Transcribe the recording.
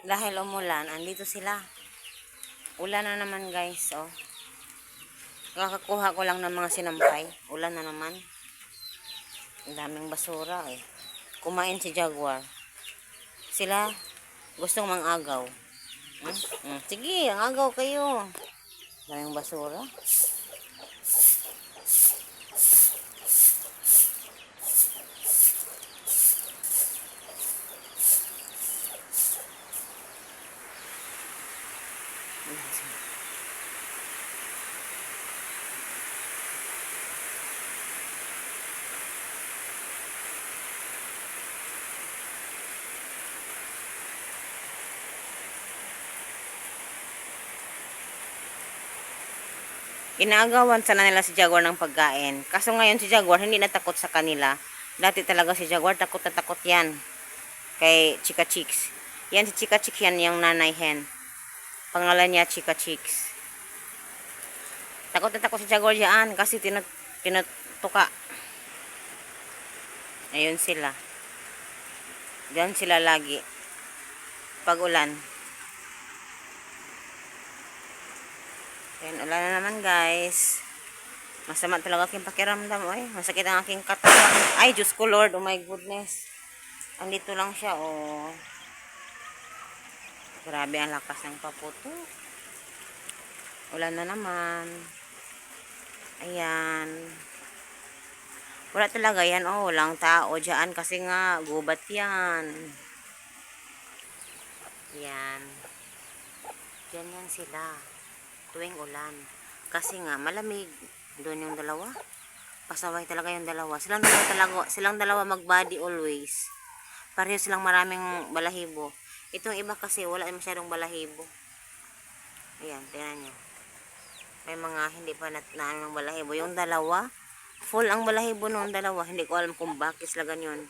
Dahil umulan, andito sila. Ulan na naman guys, oh. Kakakuha ko lang ng mga sinampay. Ulan na naman. Ang daming basura eh. Kumain si Jaguar. Sila gustong mang-agaw. Sige, ang agaw kayo. Daming basura. Inaagawan sana nila si Jaguar ng pagkain. Kaso ngayon si Jaguar hindi natakot sa kanila. Dati talaga si Jaguar takot na takot yan. Kay Chika Chicks. Yan si Chika Chicks yan yung nanay hen. Pangalan niya Chika Chicks. Takot na takot si Jaguar yan kasi tinutuka. Ayun sila. Diyan sila lagi. Pag ulan. Ayan, ulan na naman guys. Masama talaga aking pakiramdam. Ay, masakit ang aking katawan. Ay, Diyos ko Lord. Oh my goodness. Andito lang siya. Oh. Grabe ang lakas ng paputo. Ulan na naman. Ayan. Wala talaga yan. Oh, walang tao dyan. Kasi nga, gubat yan. Yan. Diyan yan sila. Tuwing ulan. Kasi nga, malamig. Doon yung dalawa. Pasaway talaga yung dalawa. Silang dalawa mag-body always. Pareho silang maraming balahibo. Itong iba kasi wala masyadong balahibo. Ayan, tingnan nyo. May mga hindi pa ng balahibo. Yung dalawa, full ang balahibo noong dalawa. Hindi ko alam kung bakit sila ganyan.